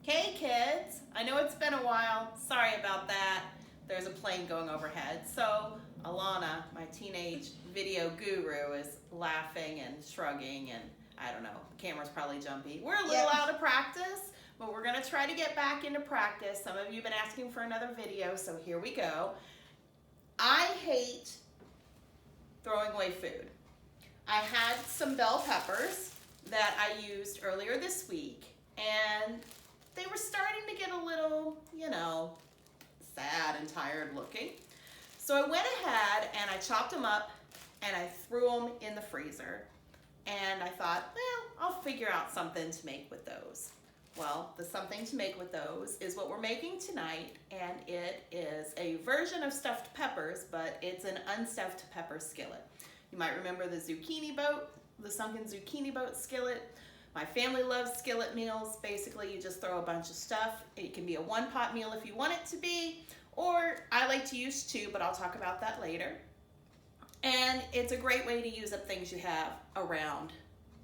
Hey kids, I know it's been a while. Sorry about that. There's a plane going overhead. So Alana, my teenage video guru, is laughing and shrugging and I don't know, the camera's probably jumpy. We're a little out of practice, but we're gonna try to get back into practice. Some of you have been asking for another video, so here we go. I hate throwing away food. I had some bell peppers that I used earlier this week, and they were starting to get a little, sad and tired looking. So I went ahead and I chopped them up and I threw them in the freezer. And I thought, well, I'll figure out something to make with those. Well, the something to make with those is what we're making tonight, and it is a version of stuffed peppers, but it's an unstuffed pepper skillet. You might remember the zucchini boat, the sunken zucchini boat skillet. My family loves skillet meals. Basically, you just throw a bunch of stuff. It can be a one-pot meal if you want it to be, or I like to use two, but I'll talk about that later. And it's a great way to use up things you have around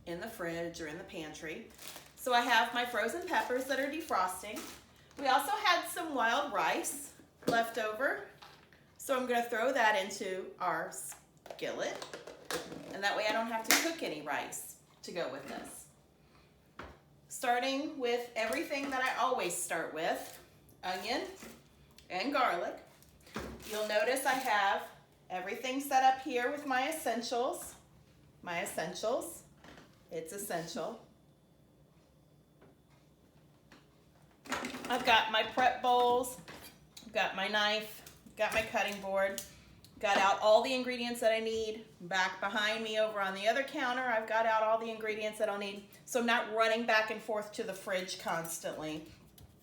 in the fridge or in the pantry. So I have my frozen peppers that are defrosting. We also had some wild rice left over, so I'm going to throw that into our skillet, and that way I don't have to cook any rice to go with this. Starting with everything that I always start with, onion and garlic. You'll notice I have everything set up here with my essentials. It's essential. I've got my prep bowls, got my knife, got my cutting board, got out all the ingredients that I need. Back behind me over on the other counter, I've got out all the ingredients that I'll need, so I'm not running back and forth to the fridge constantly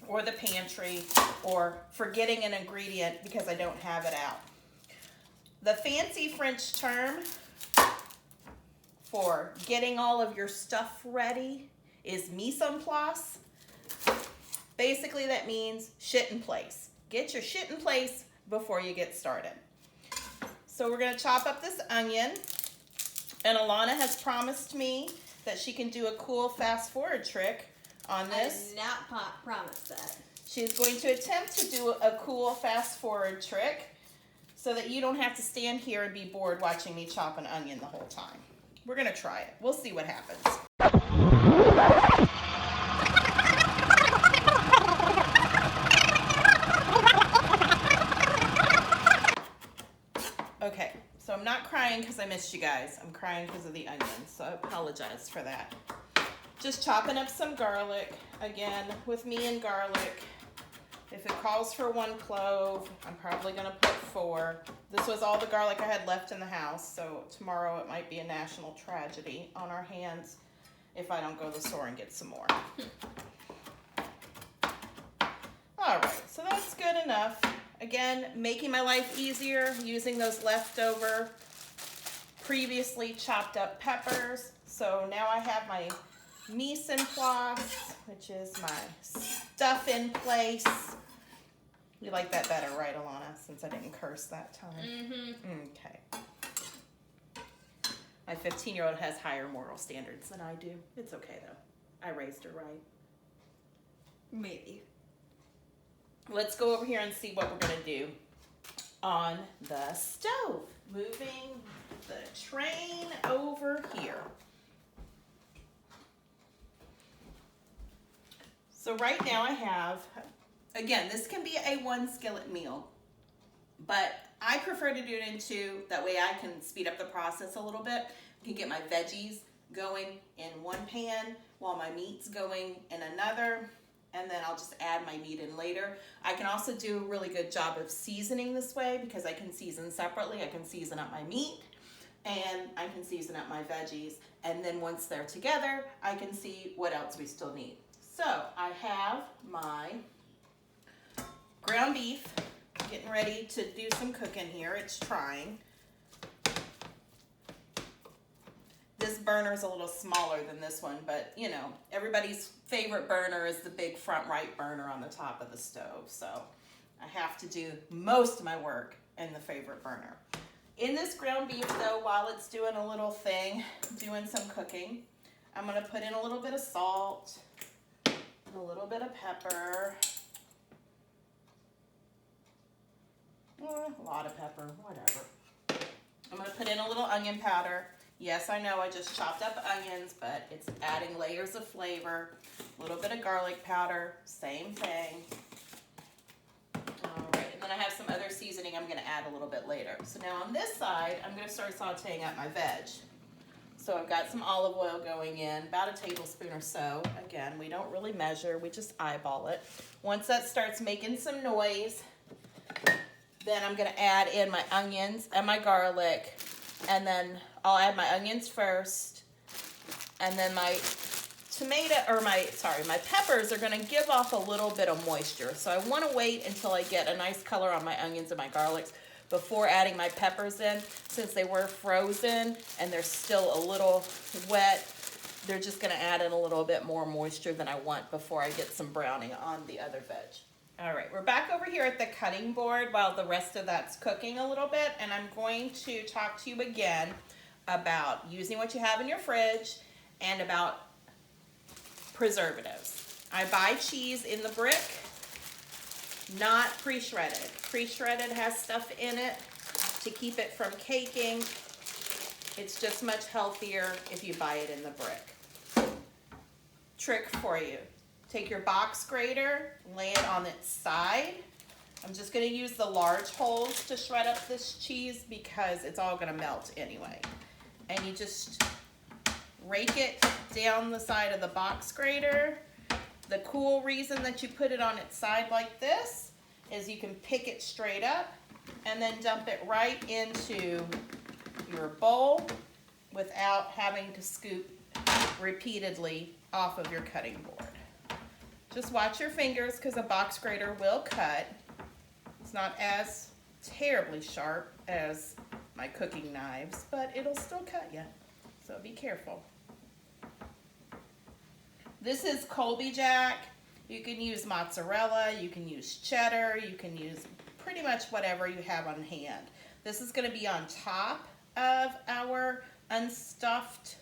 or the pantry or forgetting an ingredient because I don't have it out. The fancy French term for getting all of your stuff ready is mise en place. Basically, that means shit in place. Get your shit in place before you get started. So we're going to chop up this onion, and Alana has promised me that she can do a cool fast forward trick on this. I did not promise that. She's going to attempt to do a cool fast forward trick so that you don't have to stand here and be bored watching me chop an onion the whole time. We're going to try it. We'll see what happens. Okay, so I'm not crying because I missed you guys. I'm crying because of the onions, so I apologize for that. Just chopping up some garlic. Again, with me and garlic, if it calls for 1 clove, I'm probably going to put 4. This was all the garlic I had left in the house, so tomorrow it might be a national tragedy on our hands if I don't go to the store and get some more. All right, so that's good enough. Again, making my life easier using those leftover previously chopped up peppers. So now I have my mise en place, which is my stuff in place. You like that better, right, Alana, since I didn't curse that time? Mm-hmm. Okay. My 15-year-old has higher moral standards than I do. It's okay, though. I raised her right. Maybe. Let's go over here and see what we're going to do on the stove. Moving the train over here. So right now I have, again, this can be a 1 skillet meal, but I prefer to do it in 2. That way I can speed up the process a little bit. I can get my veggies going in 1 pan while my meat's going in another, and then I'll just add my meat in later. I can also do a really good job of seasoning this way because I can season separately. I can season up my meat and I can season up my veggies. And then once they're together, I can see what else we still need. So I have my ground beef getting ready to do some cooking here. It's trying. This burner is a little smaller than this one, but everybody's favorite burner is the big front right burner on the top of the stove. So I have to do most of my work in the favorite burner. In this ground beef though, while it's doing a little thing, doing some cooking, I'm gonna put in a little bit of salt, A little bit of pepper. A lot of pepper, whatever. I'm going to put in a little onion powder. Yes, I know I just chopped up onions, but it's adding layers of flavor. A little bit of garlic powder, same thing. All right, and then I have some other seasoning I'm going to add a little bit later. So now on this side, I'm going to start sauteing up my veg. So I've got some olive oil going in, about a tablespoon or so. Again, we don't really measure, we just eyeball it. Once that starts making some noise, then I'm going to add in my onions and my garlic, and then I'll add my onions first, and then my my peppers are going to give off a little bit of moisture. So I want to wait until I get a nice color on my onions and my garlics before adding my peppers in. Since they were frozen and they're still a little wet, they're just going to add in a little bit more moisture than I want before I get some browning on the other veg. All right, we're back over here at the cutting board while the rest of that's cooking a little bit, and I'm going to talk to you again about using what you have in your fridge and about preservatives. I buy cheese in the brick, not pre-shredded. Pre-shredded has stuff in it to keep it from caking. It's just much healthier if you buy it in the brick. Trick for you. Take your box grater, lay it on its side. I'm just going to use the large holes to shred up this cheese because it's all going to melt anyway. And you just rake it down the side of the box grater. The cool reason that you put it on its side like this is you can pick it straight up and then dump it right into your bowl without having to scoop repeatedly off of your cutting board. Just watch your fingers because a box grater will cut. It's not as terribly sharp as my cooking knives, but it'll still cut you, so be careful. This is Colby Jack. You can use mozzarella, you can use cheddar, you can use pretty much whatever you have on hand. This is going to be on top of our unstuffed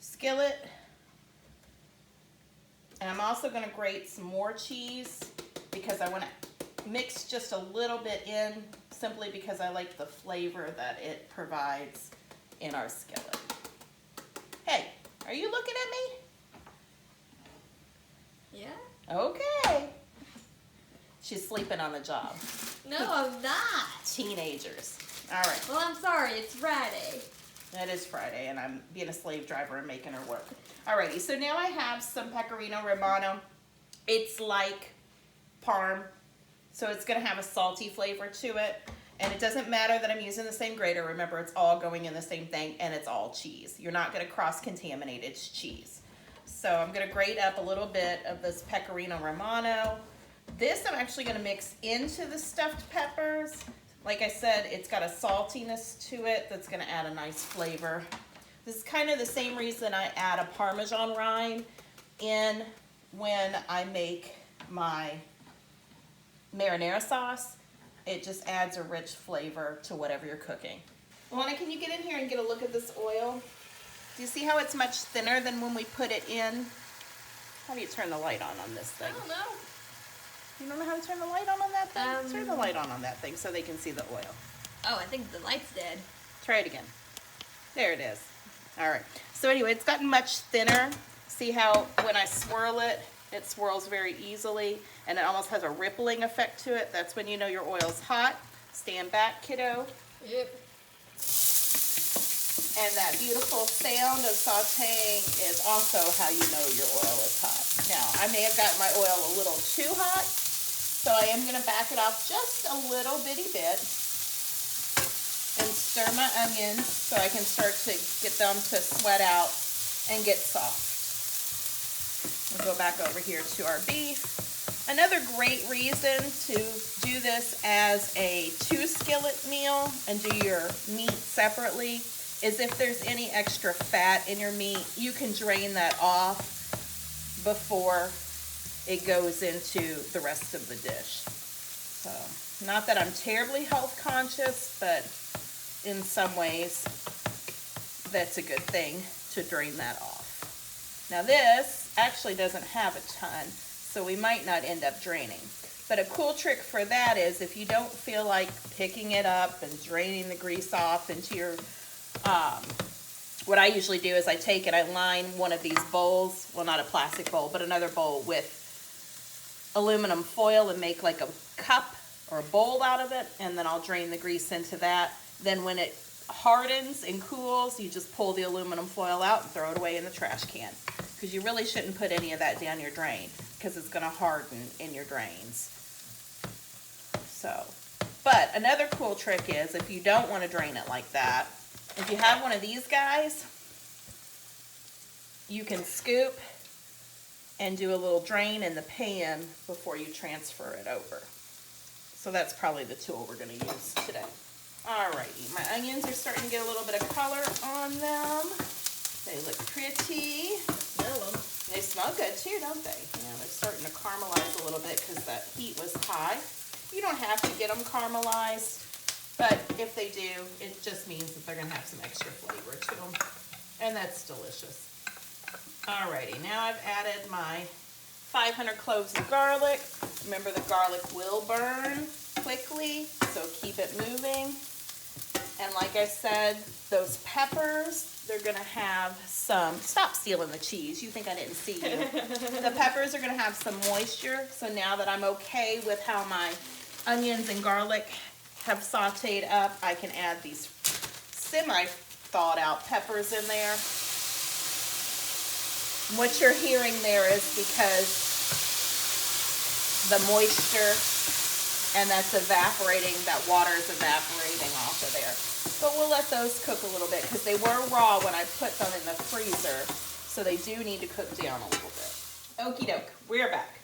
skillet. And I'm also going to grate some more cheese because I want to mix just a little bit in simply because I like the flavor that it provides in our skillet. Hey, are you looking at me? Yeah. Okay. She's sleeping on the job. No, I'm not. Teenagers. All right. Well, I'm sorry. It's Friday. It is Friday, and I'm being a slave driver and making her work. Alrighty, so now I have some Pecorino Romano. It's like Parm, so it's going to have a salty flavor to it. And it doesn't matter that I'm using the same grater. Remember, it's all going in the same thing, and it's all cheese. You're not going to cross-contaminate. It's cheese. So I'm going to grate up a little bit of this Pecorino Romano. This I'm actually going to mix into the stuffed peppers. Like I said, it's got a saltiness to it that's going to add a nice flavor. This is kind of the same reason I add a Parmesan rind in when I make my marinara sauce. It just adds a rich flavor to whatever you're cooking. Alana, can you get in here and get a look at this oil? Do you see how it's much thinner than when we put it in? How do you turn the light on this thing? I don't know. You don't know how to turn the light on that thing? Turn the light on that thing so they can see the oil. Oh, I think the light's dead. Try it again. There it is. All right. So anyway, it's gotten much thinner. See how when I swirl it, it swirls very easily and it almost has a rippling effect to it. That's when you know your oil's hot. Stand back, kiddo. Yep. And that beautiful sound of sauteing is also how you know your oil is hot. Now, I may have gotten my oil a little too hot, so I am going to back it off just a little bitty bit and stir my onions so I can start to get them to sweat out and get soft. We'll go back over here to our beef. Another great reason to do this as a 2-skillet meal and do your meat separately is if there's any extra fat in your meat, you can drain that off before it goes into the rest of the dish. So, not that I'm terribly health conscious, but in some ways, that's a good thing to drain that off. Now this actually doesn't have a ton, so we might not end up draining. But a cool trick for that is if you don't feel like picking it up and draining the grease off into your, what I usually do is I take it, I line one of these bowls, well not a plastic bowl, but another bowl with aluminum foil and make like a cup or a bowl out of it, and then I'll drain the grease into that. Then when it hardens and cools, you just pull the aluminum foil out and throw it away in the trash can, because you really shouldn't put any of that down your drain because it's going to harden in your drains. So, but another cool trick is if you don't want to drain it like that, if you have one of these guys, you can scoop and do a little drain in the pan before you transfer it over. So that's probably the tool we're going to use today. Alrighty, my onions are starting to get a little bit of color on them. They look pretty. Smell them. They smell good too, don't they? Yeah, they're starting to caramelize a little bit because that heat was high. You don't have to get them caramelized, but if they do, it just means that they're going to have some extra flavor to them, and that's delicious. Alrighty, now I've added my 500 cloves of garlic. Remember, the garlic will burn quickly, so keep it moving. And like I said, those peppers, they're gonna have some, stop stealing the cheese, you think I didn't see you. The peppers are gonna have some moisture, so now that I'm okay with how my onions and garlic have sauteed up, I can add these semi-thawed out peppers in there. What you're hearing there is because the moisture and that's evaporating, that water is evaporating off of there. But we'll let those cook a little bit because they were raw when I put them in the freezer, so they do need to cook down a little bit. Okie doke, we're back.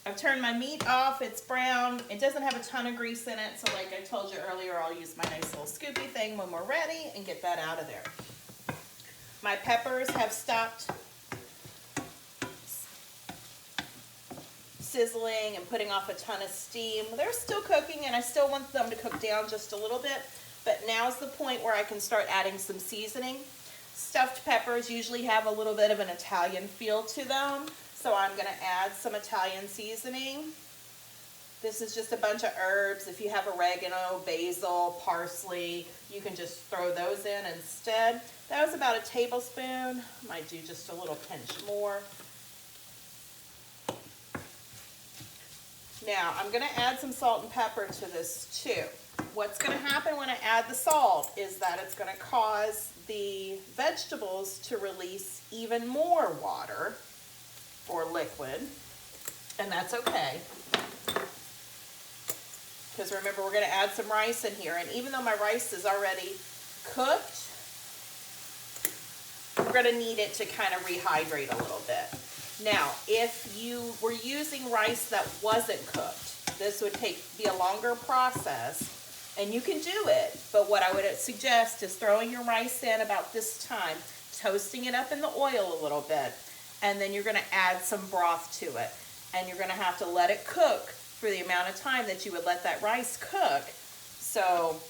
I've turned my meat off, it's brown. It doesn't have a ton of grease in it, so like I told you earlier, I'll use my nice little scoopy thing when we're ready and get that out of there. My peppers have stopped sizzling and putting off a ton of steam. They're still cooking and I still want them to cook down just a little bit, but now's the point where I can start adding some seasoning. Stuffed peppers usually have a little bit of an Italian feel to them, so I'm going to add some Italian seasoning. This is just a bunch of herbs. If you have oregano, basil, parsley, you can just throw those in instead. That was about a tablespoon. Might do just a little pinch more. Now, I'm going to add some salt and pepper to this too. What's going to happen when I add the salt is that it's going to cause the vegetables to release even more water or liquid, and that's okay. Because remember, we're going to add some rice in here, and even though my rice is already cooked, we're going to need it to kind of rehydrate a little bit. Now, if you were using rice that wasn't cooked, this would be a longer process, and you can do it, but what I would suggest is throwing your rice in about this time, toasting it up in the oil a little bit, and then you're going to add some broth to it, and you're going to have to let it cook for the amount of time that you would let that rice cook. So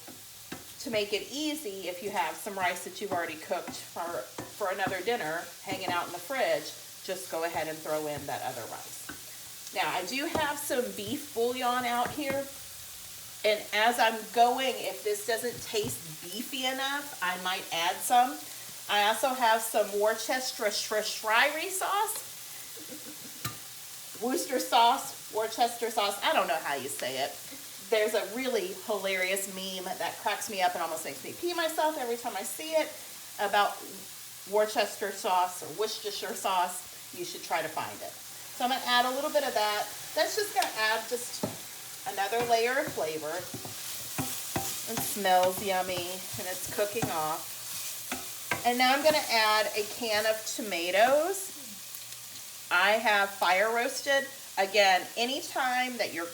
to make it easy, if you have some rice that you've already cooked for another dinner hanging out in the fridge, just go ahead and throw in that other rice. Now, I do have some beef bouillon out here, and as I'm going, if this doesn't taste beefy enough, I might add some. I also have some Worcestershire sauce, Worcester sauce, Worcester sauce, I don't know how you say it. There's a really hilarious meme that cracks me up and almost makes me pee myself every time I see it about Worcester sauce or Worcestershire sauce. You should try to find it. So I'm going to add a little bit of that. That's just going to add just another layer of flavor. It smells yummy and it's cooking off. And now I'm going to add a can of tomatoes. I have fire roasted. Again, anytime that you're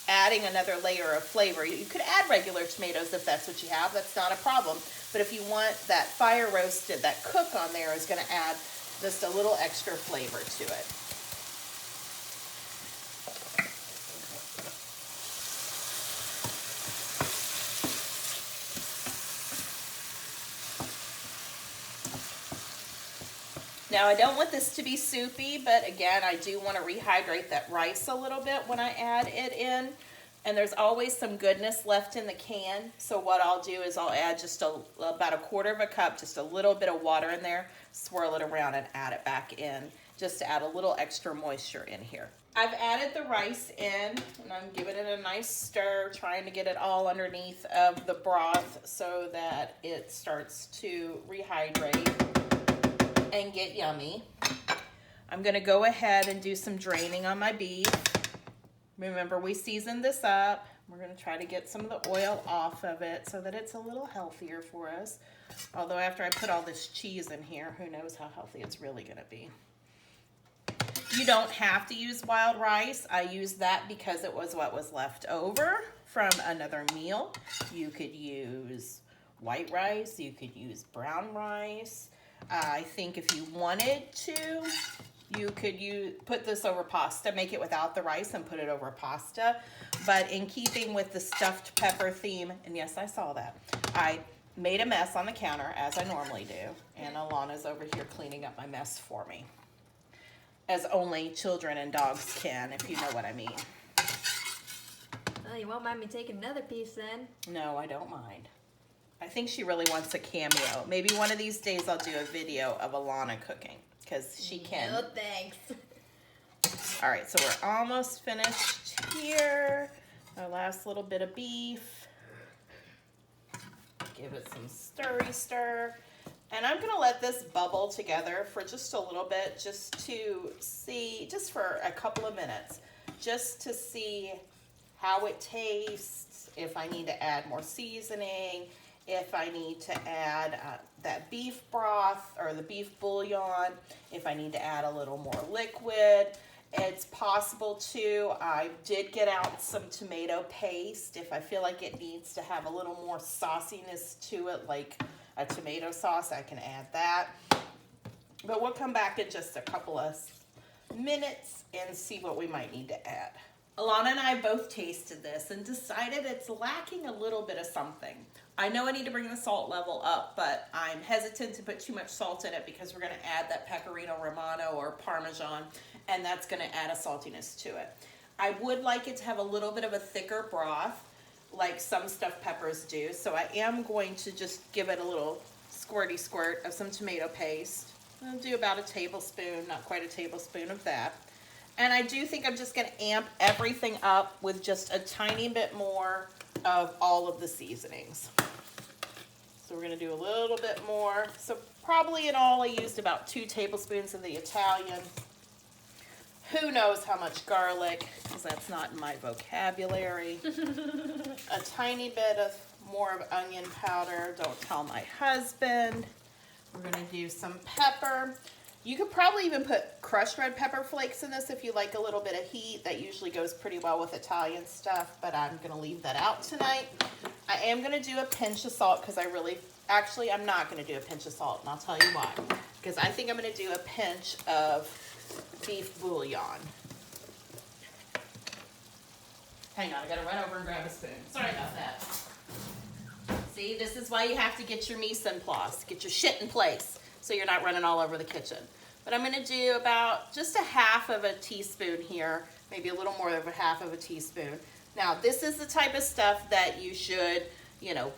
adding another layer of flavor, you could add regular tomatoes if that's what you have. That's not a problem. But if you want that fire roasted, that cook on there is going to add just a little extra flavor to it. Now I don't want this to be soupy, but again, I do want to rehydrate that rice a little bit when I add it in. And there's always some goodness left in the can. So what I'll do is I'll add just about a quarter of a cup, just a little bit of water in there, swirl it around and add it back in, just to add a little extra moisture in here. I've added the rice in and I'm giving it a nice stir, trying to get it all underneath of the broth so that it starts to rehydrate and get yummy. I'm gonna go ahead and do some draining on my beef. Remember, we seasoned this up. We're gonna try to get some of the oil off of it so that it's a little healthier for us. Although after I put all this cheese in here, who knows how healthy it's really gonna be. You don't have to use wild rice. I used that because it was what was left over from another meal. You could use white rice, you could use brown rice. I think if you wanted to, you could put this over pasta, make it without the rice and put it over pasta. But in keeping with the stuffed pepper theme, and yes, I saw that, I made a mess on the counter as I normally do. And Alana's over here cleaning up my mess for me. As only children and dogs can, if you know what I mean. Well, you won't mind me taking another piece then? No, I don't mind. I think she really wants a cameo. Maybe one of these days I'll do a video of Alana cooking, because she can. No thanks. All right, so we're almost finished here. Our last little bit of beef. Give it some stir. And I'm gonna let this bubble together for just a little bit, just to see, just for a couple of minutes, just to see how it tastes, if I need to add more seasoning, if I need to add that beef broth or the beef bouillon, if I need to add a little more liquid. It's possible too. I did get out some tomato paste if I feel like it needs to have a little more sauciness to it, like a tomato sauce, I can add that. But we'll come back in just a couple of minutes and see what we might need to add. Alana and I both tasted this and decided it's lacking a little bit of something. I know I need to bring the salt level up, but I'm hesitant to put too much salt in it because we're gonna add that pecorino romano or parmesan, and that's gonna add a saltiness to it. I would like it to have a little bit of a thicker broth, like some stuffed peppers do. So I am going to just give it a little squirty squirt of some tomato paste. I'll do about a tablespoon, not quite a tablespoon of that. And I do think I'm just gonna amp everything up with just a tiny bit more of all of the seasonings. So we're gonna do a little bit more. So probably in all I used about 2 tablespoons of the Italian. Who knows how much garlic, because that's not in my vocabulary. A tiny bit of more of onion powder, don't tell my husband. We're gonna do some pepper. You could probably even put crushed red pepper flakes in this if you like a little bit of heat. That usually goes pretty well with Italian stuff, but I'm gonna leave that out tonight. I am gonna do a pinch of salt because actually I'm not gonna do a pinch of salt, and I'll tell you why. Because I think I'm gonna do a pinch of beef bouillon. Hang on, I gotta run over and grab a spoon. Sorry about that. See, this is why you have to get your mise en place, get your shit in place, so you're not running all over the kitchen. But I'm gonna do about just a half of a teaspoon here, maybe a little more than a half of a teaspoon. Now, this is the type of stuff that you should,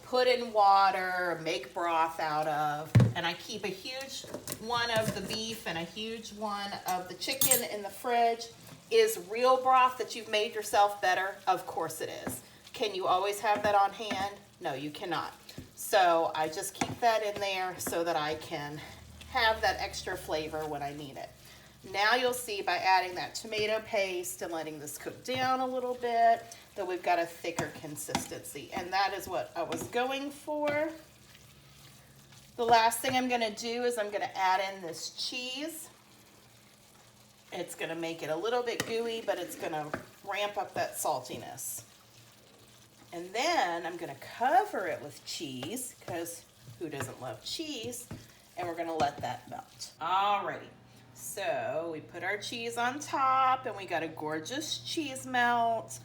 put in water, make broth out of. And I keep a huge one of the beef and a huge one of the chicken in the fridge. Is real broth that you've made yourself better? Of course it is. Can you always have that on hand? No, you cannot. So I just keep that in there so that I can have that extra flavor when I need it. Now you'll see by adding that tomato paste and letting this cook down a little bit that we've got a thicker consistency, and that is what I was going for. The last thing I'm gonna do is I'm gonna add in this cheese. It's gonna make it a little bit gooey, but it's gonna ramp up that saltiness. And then I'm gonna cover it with cheese, because who doesn't love cheese? And we're gonna let that melt. Alrighty, so we put our cheese on top and we got a gorgeous cheese melt.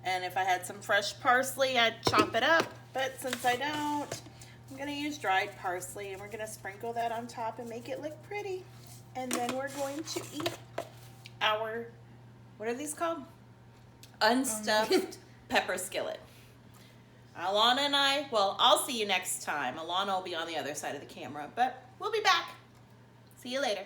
And if I had some fresh parsley, I'd chop it up, but since I don't, I'm gonna use dried parsley and we're gonna sprinkle that on top and make it look pretty. And then we're going to eat Our, what are these called? Unstuffed pepper skillet. Alana and I, well, I'll see you next time. Alana will be on the other side of the camera, but we'll be back. See you later.